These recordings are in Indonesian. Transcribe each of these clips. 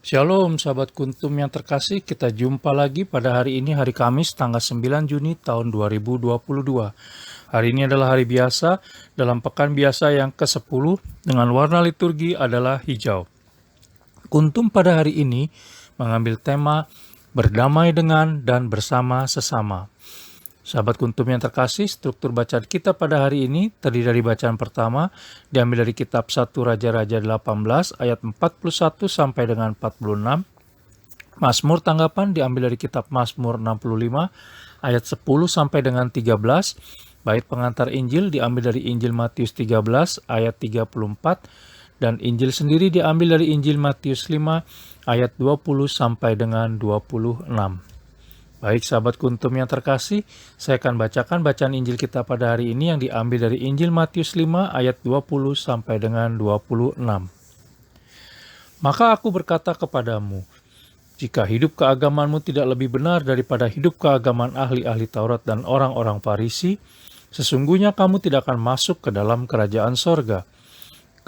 Shalom sahabat kuntum yang terkasih, kita jumpa lagi pada hari ini, hari Kamis tanggal 9 Juni tahun 2022. Hari ini adalah hari biasa dalam pekan biasa yang ke-10 dengan warna liturgi adalah hijau. Kuntum pada hari ini mengambil tema berdamai dengan dan bersama sesama. Sahabat kuntum yang terkasih, struktur bacaan kita pada hari ini terdiri dari bacaan pertama diambil dari kitab 1 Raja-Raja 18 ayat 41 sampai dengan 46. Mazmur tanggapan diambil dari kitab Mazmur 65 ayat 10 sampai dengan 13. Bait pengantar Injil diambil dari Injil Matius 13 ayat 34 dan Injil sendiri diambil dari Injil Matius 5 ayat 20 sampai dengan 26. Baik sahabat kuntum yang terkasih, saya akan bacakan bacaan Injil kita pada hari ini yang diambil dari Injil Matius 5 ayat 20 sampai dengan 26. Maka aku berkata kepadamu, jika hidup keagamanmu tidak lebih benar daripada hidup keagamaan ahli-ahli Taurat dan orang-orang Farisi, sesungguhnya kamu tidak akan masuk ke dalam kerajaan sorga.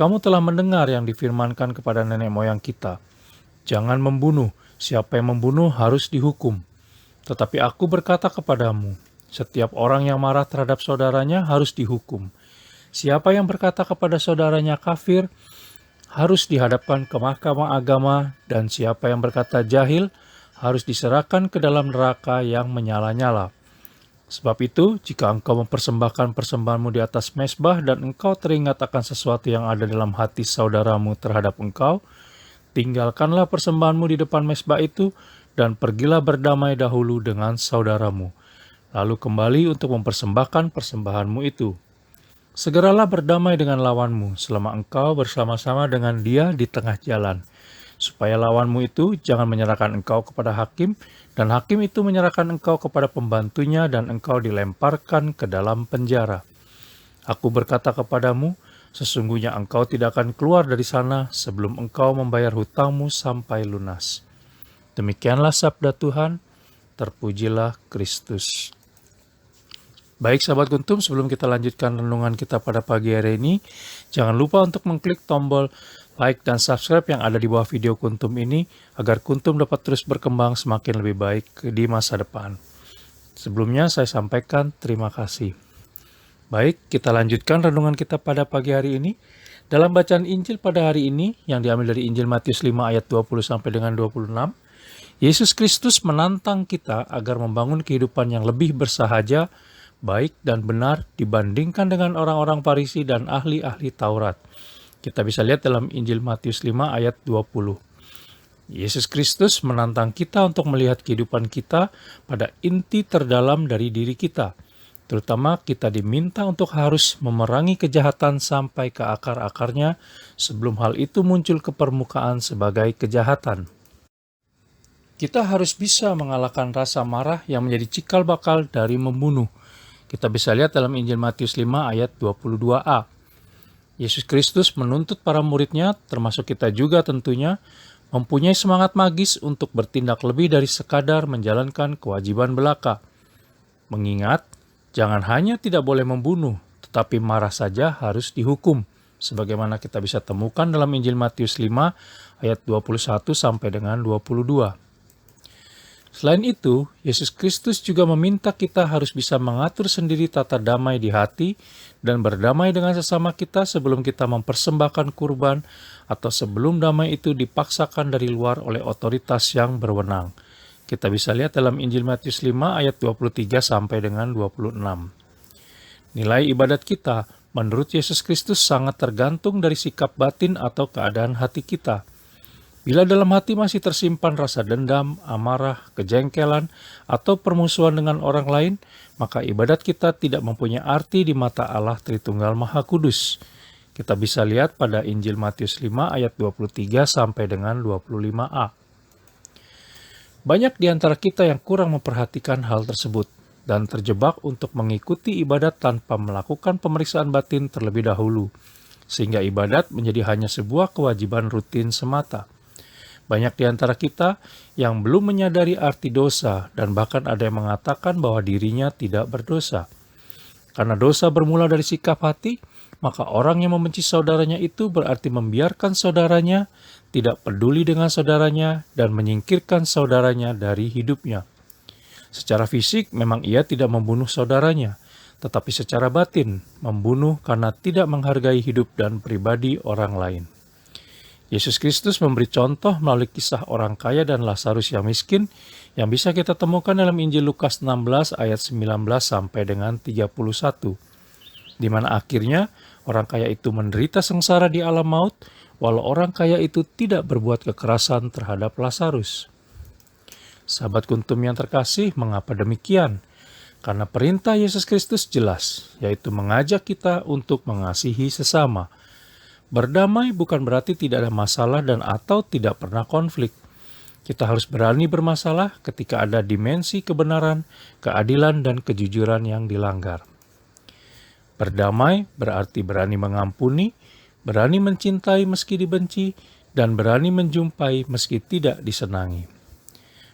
Kamu telah mendengar yang difirmankan kepada nenek moyang kita, jangan membunuh, siapa yang membunuh harus dihukum. Tetapi aku berkata kepadamu, setiap orang yang marah terhadap saudaranya harus dihukum. Siapa yang berkata kepada saudaranya kafir, harus dihadapkan ke mahkamah agama, dan siapa yang berkata jahil, harus diserahkan ke dalam neraka yang menyala-nyala. Sebab itu, jika engkau mempersembahkan persembahanmu di atas mezbah, dan engkau teringat akan sesuatu yang ada dalam hati saudaramu terhadap engkau, tinggalkanlah persembahanmu di depan mezbah itu, dan pergilah berdamai dahulu dengan saudaramu. Lalu kembali untuk mempersembahkan persembahanmu itu. Segeralah berdamai dengan lawanmu selama engkau bersama-sama dengan dia di tengah jalan. Supaya lawanmu itu jangan menyerahkan engkau kepada hakim, dan hakim itu menyerahkan engkau kepada pembantunya, dan engkau dilemparkan ke dalam penjara. Aku berkata kepadamu, sesungguhnya engkau tidak akan keluar dari sana sebelum engkau membayar hutangmu sampai lunas. Demikianlah sabda Tuhan, terpujilah Kristus. Baik sahabat kuntum, sebelum kita lanjutkan renungan kita pada pagi hari ini, jangan lupa untuk mengklik tombol like dan subscribe yang ada di bawah video kuntum ini, agar kuntum dapat terus berkembang semakin lebih baik di masa depan. Sebelumnya saya sampaikan terima kasih. Baik, kita lanjutkan renungan kita pada pagi hari ini. Dalam bacaan Injil pada hari ini, yang diambil dari Injil Matius 5 ayat 20 sampai dengan 26, Yesus Kristus menantang kita agar membangun kehidupan yang lebih bersahaja, baik dan benar dibandingkan dengan orang-orang Farisi dan ahli-ahli Taurat. Kita bisa lihat dalam Injil Matius 5 ayat 20. Yesus Kristus menantang kita untuk melihat kehidupan kita pada inti terdalam dari diri kita. Terutama kita diminta untuk harus memerangi kejahatan sampai ke akar-akarnya sebelum hal itu muncul ke permukaan sebagai kejahatan. Kita harus bisa mengalahkan rasa marah yang menjadi cikal bakal dari membunuh. Kita bisa lihat dalam Injil Matius 5 ayat 22a. Yesus Kristus menuntut para muridnya, termasuk kita juga tentunya, mempunyai semangat magis untuk bertindak lebih dari sekadar menjalankan kewajiban belaka. Mengingat, jangan hanya tidak boleh membunuh, tetapi marah saja harus dihukum. Sebagaimana kita bisa temukan dalam Injil Matius 5 ayat 21 sampai dengan 22. Selain itu, Yesus Kristus juga meminta kita harus bisa mengatur sendiri tata damai di hati dan berdamai dengan sesama kita sebelum kita mempersembahkan kurban atau sebelum damai itu dipaksakan dari luar oleh otoritas yang berwenang. Kita bisa lihat dalam Injil Matius 5 ayat 23 sampai dengan 26. Nilai ibadat kita menurut Yesus Kristus sangat tergantung dari sikap batin atau keadaan hati kita. Bila dalam hati masih tersimpan rasa dendam, amarah, kejengkelan, atau permusuhan dengan orang lain, maka ibadat kita tidak mempunyai arti di mata Allah Tritunggal Maha Kudus. Kita bisa lihat pada Injil Matius 5 ayat 23 sampai dengan 25a. Banyak di antara kita yang kurang memperhatikan hal tersebut dan terjebak untuk mengikuti ibadat tanpa melakukan pemeriksaan batin terlebih dahulu, sehingga ibadat menjadi hanya sebuah kewajiban rutin semata. Banyak di antara kita yang belum menyadari arti dosa dan bahkan ada yang mengatakan bahwa dirinya tidak berdosa. Karena dosa bermula dari sikap hati, maka orang yang membenci saudaranya itu berarti membiarkan saudaranya tidak peduli dengan saudaranya, dan menyingkirkan saudaranya dari hidupnya. Secara fisik memang ia tidak membunuh saudaranya, tetapi secara batin membunuh karena tidak menghargai hidup dan pribadi orang lain. Yesus Kristus memberi contoh melalui kisah orang kaya dan Lazarus yang miskin yang bisa kita temukan dalam Injil Lukas 16 ayat 19 sampai dengan 31, di mana akhirnya orang kaya itu menderita sengsara di alam maut, walau orang kaya itu tidak berbuat kekerasan terhadap Lazarus. Sahabat Kuntum yang terkasih, mengapa demikian? Karena perintah Yesus Kristus jelas, yaitu mengajak kita untuk mengasihi sesama. Berdamai bukan berarti tidak ada masalah dan atau tidak pernah konflik. Kita harus berani bermasalah ketika ada dimensi kebenaran, keadilan, dan kejujuran yang dilanggar. Berdamai berarti berani mengampuni, berani mencintai meski dibenci, dan berani menjumpai meski tidak disenangi.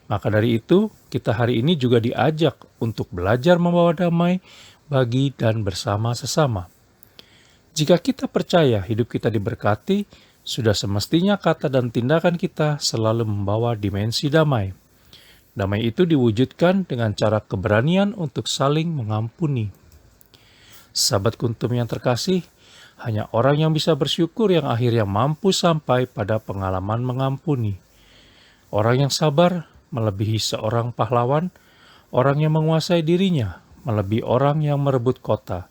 Maka dari itu, kita hari ini juga diajak untuk belajar membawa damai bagi dan bersama sesama. Jika kita percaya hidup kita diberkati, sudah semestinya kata dan tindakan kita selalu membawa dimensi damai. Damai itu diwujudkan dengan cara keberanian untuk saling mengampuni. Sahabat Kuntum yang terkasih, hanya orang yang bisa bersyukur yang akhirnya mampu sampai pada pengalaman mengampuni. Orang yang sabar melebihi seorang pahlawan, orang yang menguasai dirinya melebihi orang yang merebut kota.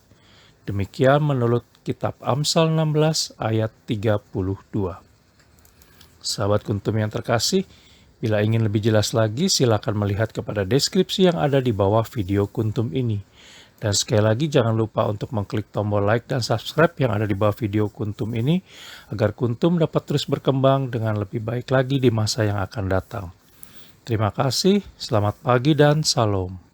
Demikian menurut Kitab Amsal 16 ayat 32. Sahabat Kuntum yang terkasih, bila ingin lebih jelas lagi silakan melihat kepada deskripsi yang ada di bawah video Kuntum ini. Dan sekali lagi jangan lupa untuk mengklik tombol like dan subscribe yang ada di bawah video Kuntum ini agar Kuntum dapat terus berkembang dengan lebih baik lagi di masa yang akan datang. Terima kasih, selamat pagi dan salam.